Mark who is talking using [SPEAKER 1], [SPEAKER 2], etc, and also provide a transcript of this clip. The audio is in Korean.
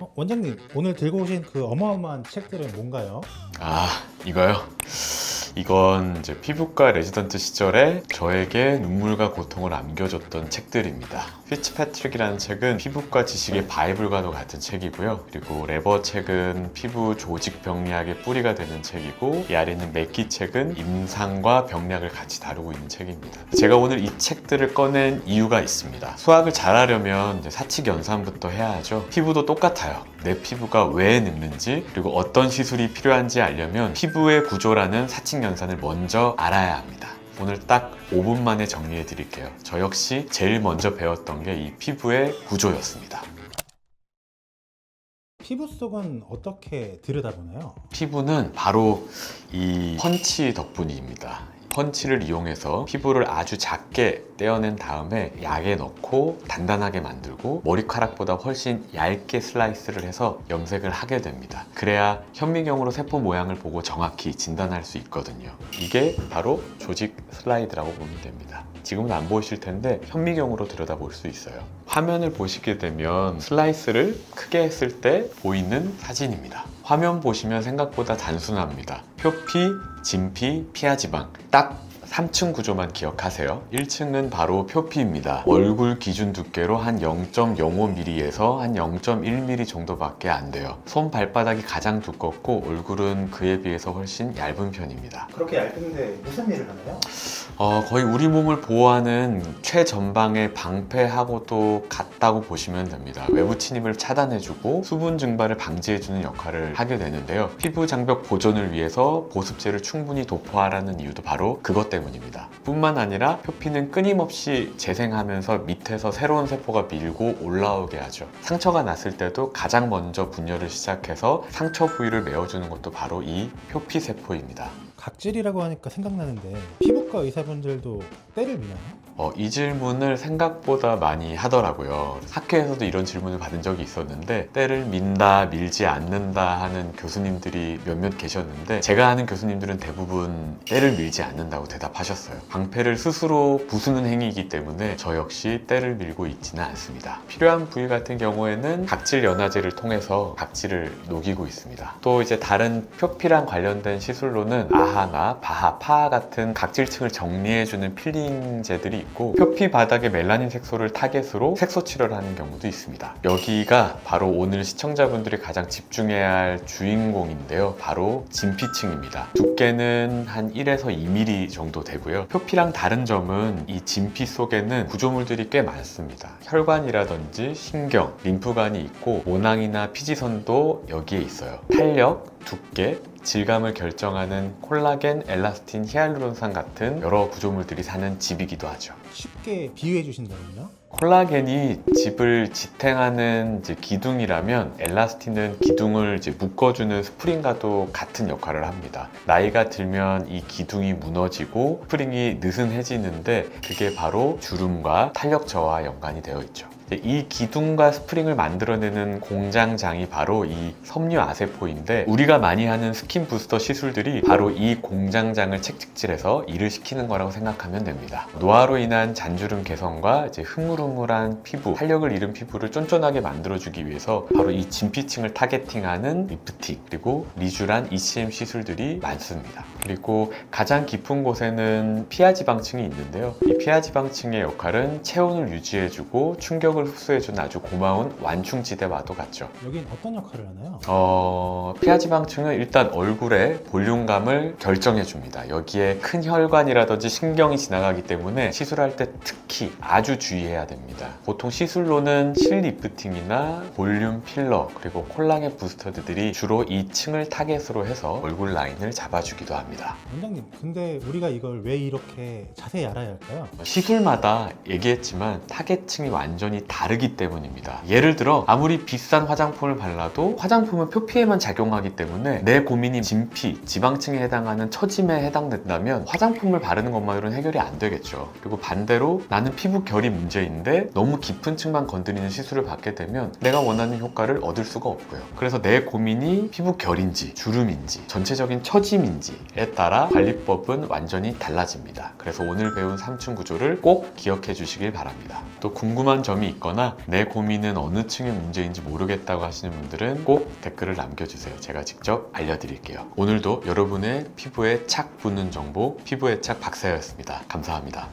[SPEAKER 1] 원장님, 오늘 들고 오신 그 어마어마한 책들은 뭔가요?
[SPEAKER 2] 이거요? 이건 이제 피부과 레지던트 시절에 저에게 눈물과 고통을 안겨줬던 책들입니다. 피츠패트릭이라는 책은 피부과 지식의 바이블과도 같은 책이고요. 그리고 레버 책은 피부 조직 병리학의 뿌리가 되는 책이고, 이 아래 있는 맥기 책은 임상과 병리학을 같이 다루고 있는 책입니다. 제가 오늘 이 책들을 꺼낸 이유가 있습니다. 수학을 잘하려면 이제 사칙 연산부터 해야 하죠. 피부도 똑같아요. 내 피부가 왜 늙는지, 그리고 어떤 시술이 필요한지 알려면 피부의 구조라는 사칙 연산을 먼저 알아야 합니다. 오늘 딱 5분 만에 정리해 드릴게요. 저 역시 제일 먼저 배웠던 게 이 피부의 구조였습니다.
[SPEAKER 1] 피부 속은 어떻게 들여다보나요?
[SPEAKER 2] 피부는 바로 이 펀치 덕분입니다. 펀치를 이용해서 피부를 아주 작게 떼어낸 다음에 약에 넣고 단단하게 만들고 머리카락보다 훨씬 얇게 슬라이스를 해서 염색을 하게 됩니다. 그래야 현미경으로 세포 모양을 보고 정확히 진단할 수 있거든요. 이게 바로 조직 슬라이드라고 보면 됩니다. 지금은 안 보이실 텐데 현미경으로 들여다볼 수 있어요. 화면을 보시게 되면 슬라이스를 크게 했을 때 보이는 사진입니다. 화면 보시면 생각보다 단순합니다. 표피, 진피, 피하지방 딱 3층 구조만 기억하세요. 1층은 바로 표피입니다. 얼굴 기준 두께로 한 0.05mm에서 한 0.1mm 정도밖에 안 돼요. 손 발바닥이 가장 두껍고 얼굴은 그에 비해서 훨씬 얇은 편입니다.
[SPEAKER 1] 그렇게 얇은데 무슨 일을 하나요?
[SPEAKER 2] 거의 우리 몸을 보호하는 최전방의 방패하고도 같다고 보시면 됩니다. 외부 침입을 차단해주고 수분 증발을 방지해주는 역할을 하게 되는데요. 피부 장벽 보존을 위해서 보습제를 충분히 도포하라는 이유도 바로 그것 때문입니다. 뿐만 아니라 표피는 끊임없이 재생하면서 밑에서 새로운 세포가 밀고 올라오게 하죠. 상처가 났을 때도 가장 먼저 분열을 시작해서 상처 부위를 메워주는 것도 바로 이 표피 세포입니다.
[SPEAKER 1] 각질이라고 하니까 생각나는데 피부과 의사분들도 때를 미나요?
[SPEAKER 2] 이 질문을 생각보다 많이 하더라고요. 학회에서도 이런 질문을 받은 적이 있었는데 때를 민다, 밀지 않는다 하는 교수님들이 몇몇 계셨는데 제가 아는 교수님들은 대부분 때를 밀지 않는다고 대답하셨어요. 방패를 스스로 부수는 행위이기 때문에 저 역시 때를 밀고 있지는 않습니다. 필요한 부위 같은 경우에는 각질 연화제를 통해서 각질을 녹이고 있습니다. 또 이제 다른 표피랑 관련된 시술로는 아하나, 바하, 파하 같은 각질층을 정리해주는 필링제들이 있고 표피 바닥에 멜라닌 색소를 타겟으로 색소 치료를 하는 경우도 있습니다. 여기가 바로 오늘 시청자분들이 가장 집중해야 할 주인공인데요. 바로 진피층입니다. 두께는 한 1에서 2mm 정도 되고요. 표피랑 다른 점은 이 진피 속에는 구조물들이 꽤 많습니다. 혈관이라든지 신경, 림프관이 있고 모낭이나 피지선도 여기에 있어요. 탄력, 두께, 질감을 결정하는 콜라겐, 엘라스틴, 히알루론산 같은 여러 구조물들이 사는 집이기도 하죠.
[SPEAKER 1] 쉽게 비유해 주신다면요?
[SPEAKER 2] 콜라겐이 집을 지탱하는 이제 기둥이라면 엘라스틴은 기둥을 이제 묶어주는 스프링과도 같은 역할을 합니다. 나이가 들면 이 기둥이 무너지고 스프링이 느슨해지는데 그게 바로 주름과 탄력 저하와 연관이 되어 있죠. 이 기둥과 스프링을 만들어내는 공장장이 바로 이 섬유아세포인데 우리가 많이 하는 스킨 부스터 시술들이 바로 이 공장장을 채찍질해서 일을 시키는 거라고 생각하면 됩니다. 노화로 인한 잔주름 개선과 이제 흐물흐물한 피부, 탄력을 잃은 피부를 쫀쫀하게 만들어주기 위해서 바로 이 진피층을 타겟팅하는 리프팅 그리고 리쥬란 ECM 시술들이 많습니다. 그리고 가장 깊은 곳에는 피하지방층이 있는데요. 이 피하지방층의 역할은 체온을 유지해주고 충격을 흡수해주는 아주 고마운 완충지대와도 같죠.
[SPEAKER 1] 여긴 어떤 역할을 하나요?
[SPEAKER 2] 피하지방층은 일단 얼굴의 볼륨감을 결정해줍니다. 여기에 큰 혈관이라든지 신경이 지나가기 때문에 시술할 때 특히 아주 주의해야 됩니다. 보통 시술로는 실리프팅이나 볼륨 필러 그리고 콜라겐 부스터들이 주로 이 층을 타겟으로 해서 얼굴 라인을 잡아주기도 합니다.
[SPEAKER 1] 원장님, 근데 우리가 이걸 왜 이렇게 자세히 알아야 할까요?
[SPEAKER 2] 시술마다 얘기했지만 타겟층이 완전히 다르기 때문입니다. 예를 들어 아무리 비싼 화장품을 발라도 화장품은 표피에만 작용하기 때문에 내 고민이 진피, 지방층에 해당하는 처짐에 해당된다면 화장품을 바르는 것만으로는 해결이 안 되겠죠. 그리고 반대로 나는 피부 결이 문제인데 너무 깊은 층만 건드리는 시술을 받게 되면 내가 원하는 효과를 얻을 수가 없고요. 그래서 내 고민이 피부 결인지 주름인지 전체적인 처짐인지 때에 따라 관리법은 완전히 달라집니다. 그래서 오늘 배운 3층 구조를 꼭 기억해 주시길 바랍니다. 또 궁금한 점이 있거나 내 고민은 어느 층의 문제인지 모르겠다고 하시는 분들은 꼭 댓글을 남겨주세요. 제가 직접 알려드릴게요. 오늘도 여러분의 피부에 착 붙는 정보, 피부에 착 박사였습니다. 감사합니다.